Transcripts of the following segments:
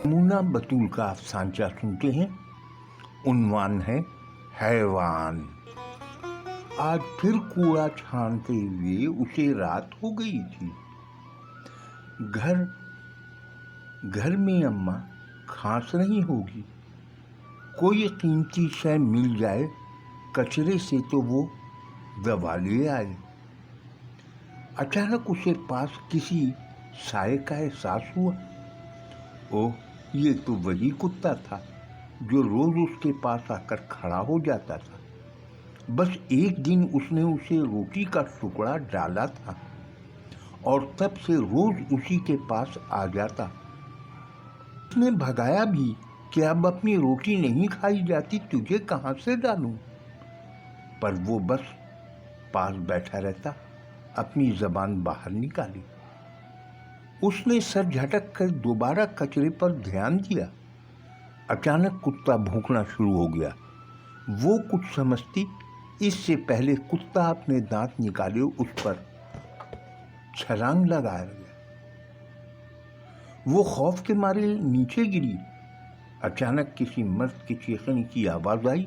मुन्ना बतूल का अफसानचा सुनते हैं। उन्वान है हैवान। आज फिर कूड़ा छानते हुए उसे रात हो गई थी। घर में अम्मा खांस रही होगी। कोई कीमती शय मिल जाए कचरे से तो वो दबा ले आए। अचानक उसे पास किसी साए का एहसास हुआ। ओह, ये तो वही कुत्ता था जो रोज उसके पास आकर खड़ा हो जाता था। बस एक दिन उसने उसे रोटी का टुकड़ा डाला था और तब से रोज उसी के पास आ जाता। उसने भगाया भी कि अब अपनी रोटी नहीं खाई जाती, तुझे कहाँ से डालूं? पर वो बस पास बैठा रहता, अपनी जबान बाहर निकाली। उसने सर झटक कर दोबारा कचरे पर ध्यान दिया। अचानक कुत्ता भौंकना शुरू हो गया। वो कुछ समझती इससे पहले कुत्ता अपने दांत निकाले उस पर छलांग लगा गया। वो खौफ के मारे नीचे गिरी। अचानक किसी मर्द के चीखने की आवाज आई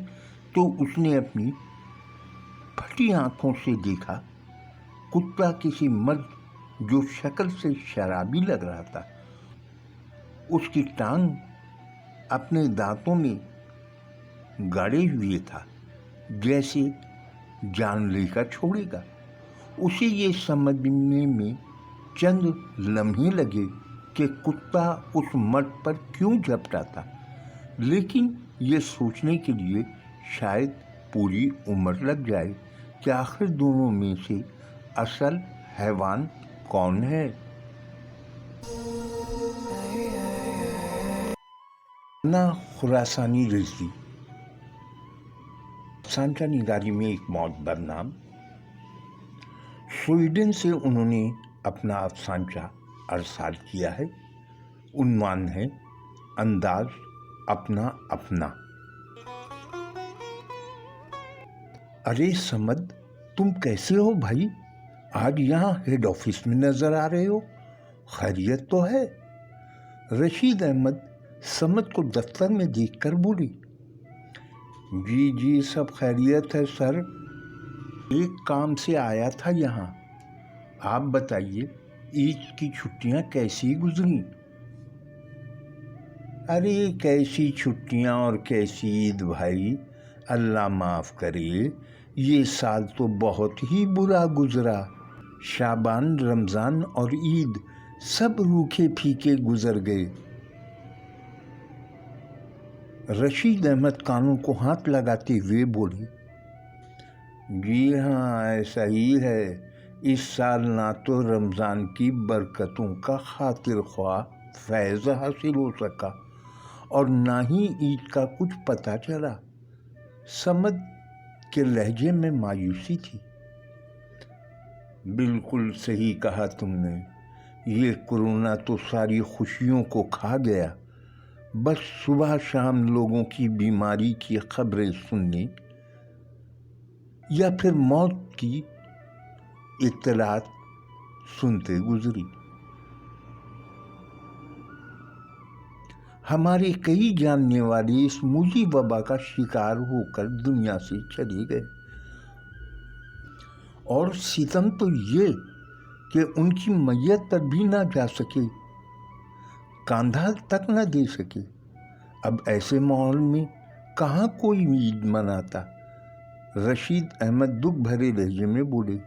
तो उसने अपनी फटी आंखों से देखा कुत्ता किसी मर्द जो शक्ल से शराबी लग रहा था। उसकी टांग अपने दांतों में गाड़े हुए था, जैसे जान लेकर छोड़ेगा। उसे ये समझने में चंद लम्हे लगे कि कुत्ता उस मर्द पर क्यों झपटा था, लेकिन ये सोचने के लिए शायद पूरी उम्र लग जाए कि आखिर दोनों में से असल हैवान कौन है। ना खुरासानी रिजवी। सांचा निगारी में एक मौत बदनाम। स्वीडन से उन्होंने अपना अफसानचा अरसाल किया है। उन्वान है अंदाज अपना अपना। अरे समद, तुम कैसे हो भाई? आज यहाँ हेड ऑफिस में नजर आ रहे हो। खैरियत तो है? रशीद अहमद समद को दफ्तर में देखकर बोली। जी जी, सब खैरियत है सर। एक काम से आया था यहाँ। आप बताइए, ईद की छुट्टियाँ कैसी गुजरी? अरे कैसी छुट्टियाँ और कैसी ईद भाई, अल्लाह माफ़ करे। ये साल तो बहुत ही बुरा गुजरा। शाबान, रमज़ान और ईद सब रूखे फीके गुजर गए। रशीद अहमद कानों को हाथ लगाते हुए बोली। जी हाँ, ऐसा ही है। इस साल ना तो रमज़ान की बरकतों का खातिर ख्वाह फैज़ हासिल हो सका और ना ही ईद का कुछ पता चला। समद के लहजे में मायूसी थी। बिल्कुल सही कहा तुमने। ये कोरोना तो सारी खुशियों को खा गया। बस सुबह शाम लोगों की बीमारी की खबरें सुनने या फिर मौत की इत्तलात सुनते गुजरी। हमारे कई जानने वाले इस मूली वबा का शिकार होकर दुनिया से चले गए। और सितम तो ये कि उनकी मैयत पर भी ना जा सके, कांधा तक न दे सके। अब ऐसे माहौल में कहाँ कोई ईद मनाता। रशीद अहमद दुख भरे लहजे में बोले।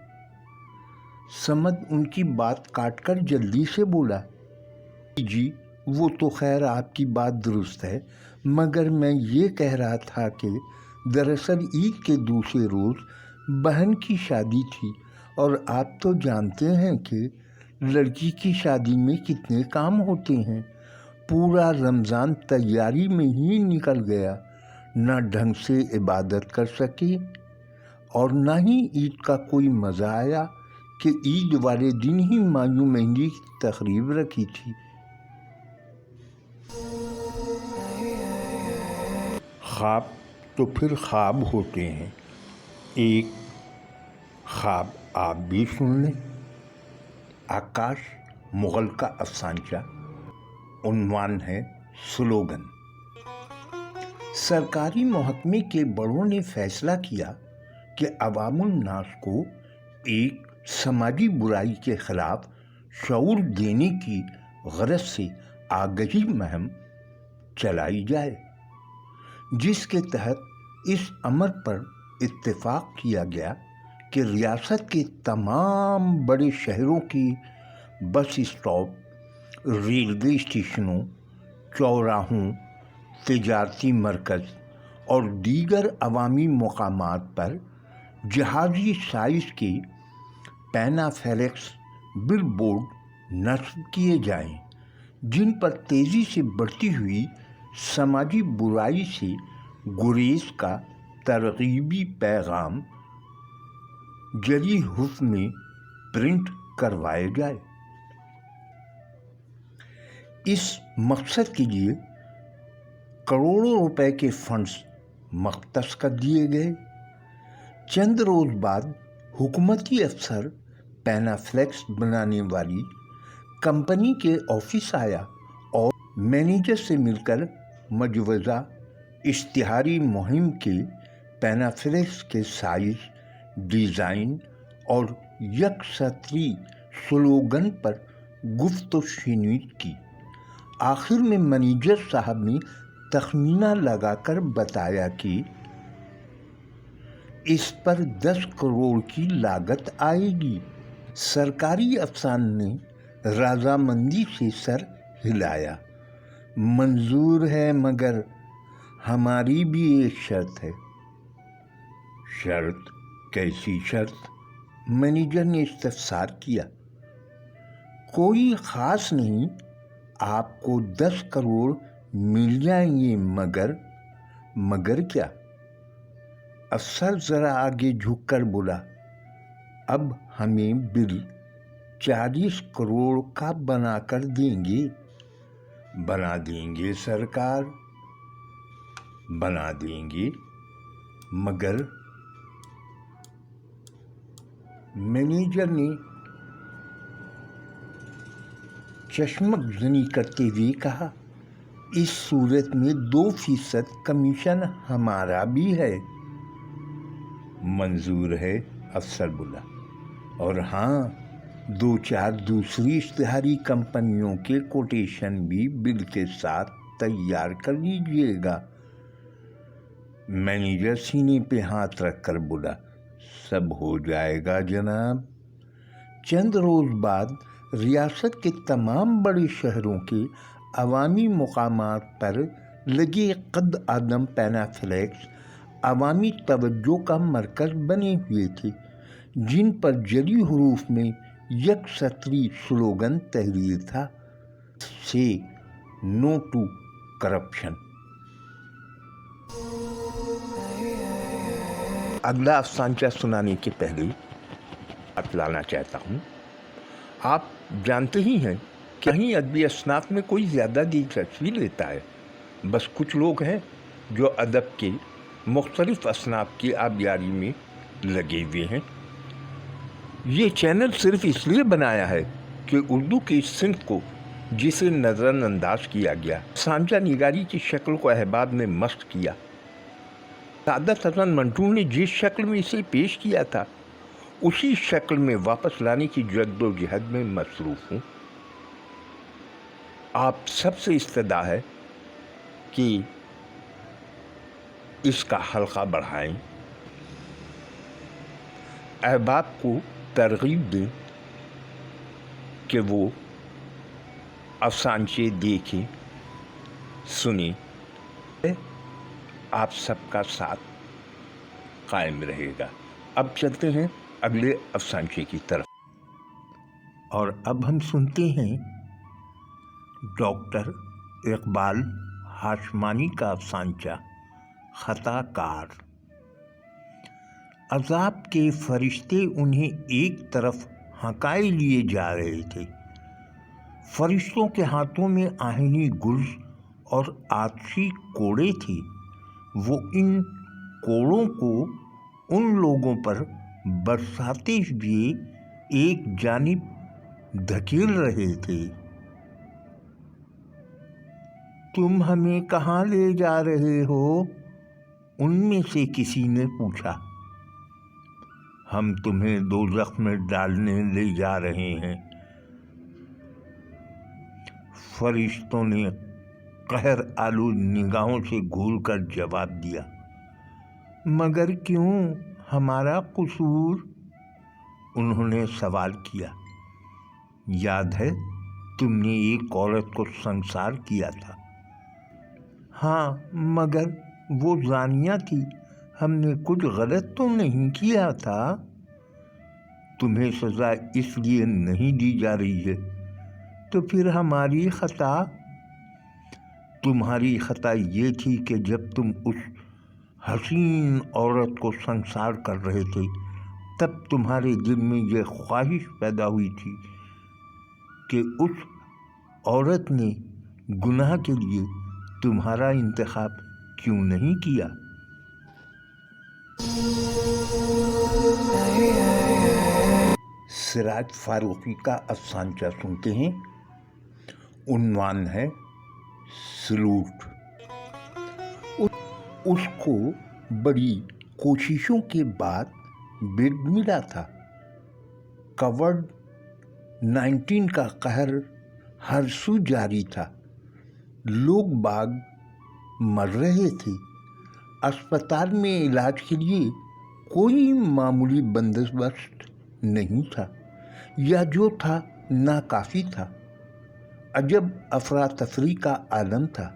समद उनकी बात काटकर जल्दी से बोला। जी, वो तो खैर आपकी बात दुरुस्त है, मगर मैं ये कह रहा था कि दरअसल ईद के दूसरे रोज़ बहन की शादी थी और आप तो जानते हैं कि लड़की की शादी में कितने काम होते हैं। पूरा रमज़ान तैयारी में ही निकल गया। ना ढंग से इबादत कर सके और ना ही ईद का कोई मज़ा आया कि ईद वाले दिन ही मायू मेहंदी की तकरीब रखी थी। ख्वाब तो फिर ख्वाब होते हैं। एक ख्वाब आप भी सुन लें। आकाश मुगल का अफसानचा। उन्वान है स्लोगन। सरकारी महकमे के बड़ों ने फैसला किया कि अवामुल नास को एक समाजी बुराई के खिलाफ शऊर देने की गरज से आगही मुहिम चलाई जाए, जिसके तहत इस अमर पर इत्तेफाक किया गया कि रियासत के तमाम बड़े शहरों की बस स्टॉप, रेलवे स्टेशनों, चौराहों, तिजारती मरकज़ और दीगर अवामी मकामात पर जहाज़ी साइज़ के पैनाफ्लेक्स बिलबोर्ड नस्ब किए जाएं, जिन पर तेज़ी से बढ़ती हुई समाजी बुराई से गुरेज का तरगीबी पैगाम जली हुस्न में प्रिंट करवाए जाए। इस मकसद के लिए करोड़ों रुपए के फंड्स मख्तस कर दिए गए। चंद रोज बाद हुकूमती अफसर पैनाफ्लेक्स बनाने वाली कंपनी के ऑफिस आया और मैनेजर से मिलकर मजवज़ा इश्तिहारी मुहिम के पैनाफ्लेक्स के साइज, डिज़ाइन और यकसतरी स्लोगन पर गुफ्तगू की। आखिर में मैनेजर साहब ने तखमीना लगाकर बताया कि इस पर 10 करोड़ की लागत आएगी। सरकारी अफसर ने रजामंदी से सर हिलाया। मंजूर है, मगर हमारी भी एक शर्त है। शर्त? कैसी शर्त? मैनेजर ने इस्तफसार किया। कोई ख़ास नहीं, आपको 10 करोड़ मिल जाएंगे, मगर क्या? अफसर ज़रा आगे झुककर बोला, अब हमें बिल 40 करोड़ का बनाकर देंगे। बना देंगे सरकार, बना देंगे, मगर मैनेजर ने चश्मकज़नी करते हुए कहा, इस सूरत में 2% कमीशन हमारा भी है। मंजूर है, अफसर बोला। और हाँ, 2-4 दूसरी इश्तिहारी कंपनियों के कोटेशन भी बिल के साथ तैयार कर लीजिएगा। मैनेजर सीने पे हाथ रखकर बोला, सब हो जाएगा जनाब। चंद रोज बाद रियासत के तमाम बड़े शहरों के अवामी मकामात पर लगे कद आदम पैनाफ्लेक्स अवामी तवज्जो का मरकज़ बने हुए थे, जिन पर जली हरूफ में यकसतरी स्लोगन तहरीर था, से नो टू करप्शन। अगला अफसाना सुनाने के पहले बतलाना चाहता हूँ, आप जानते ही हैं कि कहीं अदबी असनाफ में कोई ज़्यादा दिलचस्पी लेता है। बस कुछ लोग हैं जो अदब के मुख्तलिफ असनाफ की आबियारी में लगे हुए हैं। ये चैनल सिर्फ इसलिए बनाया है कि उर्दू की इस सिंफ को जिसे नज़रअंदाज किया गया, सांझा निगारी की शक्ल को अहबाब ने मस्त किया। सादत हसन मंटू ने जिस शक्ल में इसे पेश किया था, उसी शक्ल में वापस लाने की जद्दोजहद में मसरूफ़ हूँ। आप सबसे इस्तदा है कि इसका हल्का बढ़ाएं, अहबाब को तरगीब दें कि वो अफसाने देखें, सुने। आप सबका साथ कायम रहेगा। अब चलते हैं अगले अफसाने की तरफ, और अब हम सुनते हैं डॉक्टर इकबाल हाशमानी का अफसाना खताकार। अज़ाब के फरिश्ते उन्हें एक तरफ हकाए लिए जा रहे थे। फरिश्तों के हाथों में आहनी गुर्ज और आतशी कोड़े थे। वो इन कोड़ों को उन लोगों पर बरसाते हुए एक जानिब धकेल रहे थे। تم ہمیں کہاں لے جا رہے ہو؟ ان میں سے کسی نے پوچھا۔ ہم تمہیں دوزخ میں ڈالنے لے جا رہے ہیں، فرشتوں نے قہر آلود نگاہوں سے گھور کر جواب دیا۔ مگر کیوں؟ ہمارا قصور؟ انہوں نے سوال کیا۔ یاد ہے تم نے ایک عورت کو سنسار کیا تھا؟ ہاں، مگر وہ زانیہ تھی، ہم نے کچھ غلط تو نہیں کیا تھا۔ تمہیں سزا اس لیے نہیں دی جا رہی ہے تو پھر ہماری خطا؟ تمہاری خطا یہ تھی کہ جب تم اس حسین عورت کو سنسار کر رہے تھے تب تمہارے دل میں یہ خواہش پیدا ہوئی تھی کہ اس عورت نے گناہ کے لیے تمہارا انتخاب کیوں نہیں کیا؟ سراج فاروقی کا افسانچہ سنتے ہیں۔ عنوان ہے سلوٹ۔ اس کو بڑی کوششوں کے بعد بیڈ ملا تھا۔ کووڈ-19 کا قہر ہر سو جاری تھا، لوگ باغ مر رہے تھے، اسپتال میں علاج کے لیے کوئی معمولی بندوبست نہیں تھا، یا جو تھا ناکافی تھا۔ عجب افراتفری کا عالم تھا۔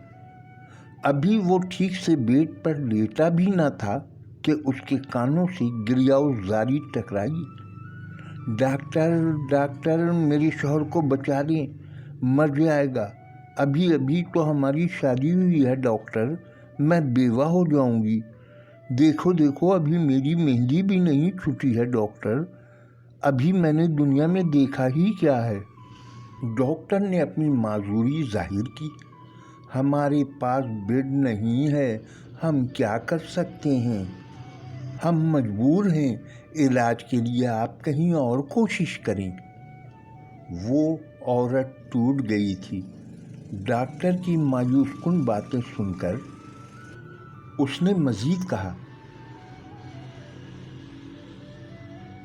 ابھی وہ ٹھیک سے بیڈ پر لیٹا بھی نہ تھا کہ اس کے کانوں سے گریہ زاری ٹکرائی۔ ڈاکٹر میرے شوہر کو بچا لیں، مر جائے گا۔ ابھی تو ہماری شادی ہوئی ہے ڈاکٹر، میں بیوہ ہو جاؤں گی۔ دیکھو ابھی میری مہندی بھی نہیں چھٹی ہے ڈاکٹر، ابھی میں نے دنیا میں دیکھا ہی کیا ہے۔ ڈاکٹر نے اپنی معذوری ظاہر کی۔ ہمارے پاس بیڈ نہیں ہے، ہم کیا کر سکتے ہیں؟ ہم مجبور ہیں، علاج کے لیے آپ کہیں اور کوشش کریں۔ وہ عورت ٹوٹ گئی تھی۔ ڈاکٹر کی مایوس کن باتیں سن کر اس نے مزید کہا،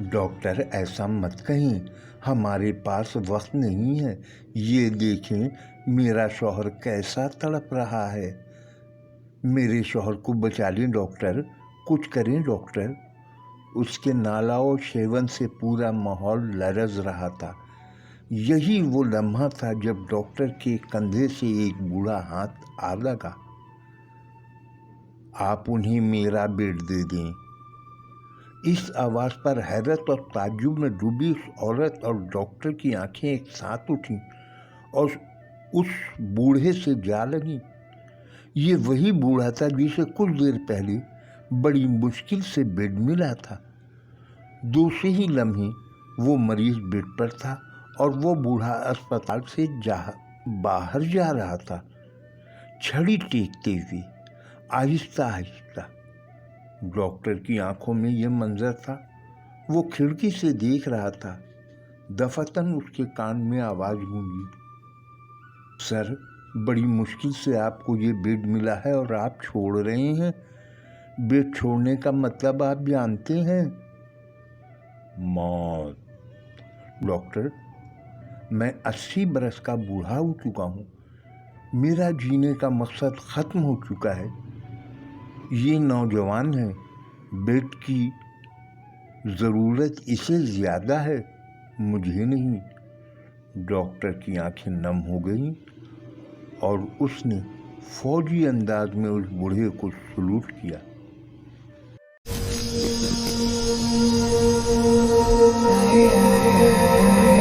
ڈاکٹر ایسا مت کہیں، ہمارے پاس وقت نہیں ہے۔ یہ دیکھیں میرا شوہر کیسا تڑپ رہا ہے۔ میرے شوہر کو بچا لیں ڈاکٹر، کچھ کریں ڈاکٹر۔ اس کے نالا و شیون سے پورا ماحول لرز رہا تھا۔ یہی وہ لمحہ تھا جب ڈاکٹر کے کندھے سے ایک بوڑھا ہاتھ آ لگا۔ آپ انہیں میرا بیڈ دے دیں۔ اس آواز پر حیرت اور تعجب میں ڈوبی اس عورت اور ڈاکٹر کی آنکھیں ایک ساتھ اٹھیں اور اس بوڑھے سے جا لگیں۔ یہ وہی بوڑھا تھا جسے کچھ دیر پہلے بڑی مشکل سے بیڈ ملا تھا۔ دوسرے ہی لمحے وہ مریض بیڈ پر تھا اور وہ بوڑھا اسپتال سے باہر جا رہا تھا، چھڑی ٹیکتے ہوئے، آہستہ آہستہ۔ ڈاکٹر کی آنکھوں میں یہ منظر تھا۔ وہ کھڑکی سے دیکھ رہا تھا۔ دفعتاً اس کے کان میں آواز گونجی، سر، بڑی مشکل سے آپ کو یہ بیڈ ملا ہے اور آپ چھوڑ رہے ہیں۔ بیڈ چھوڑنے کا مطلب آپ جانتے ہیں؟ موت۔ ڈاکٹر، میں 80 برس کا بوڑھا ہو چکا ہوں، میرا جینے کا مقصد ختم ہو چکا ہے۔ یہ نوجوان ہے، بیڈ کی ضرورت اسے زیادہ ہے، مجھے نہیں۔ ڈاکٹر کی آنکھیں نم ہو گئیں اور اس نے فوجی انداز میں اس بوڑھے کو سلوٹ کیا۔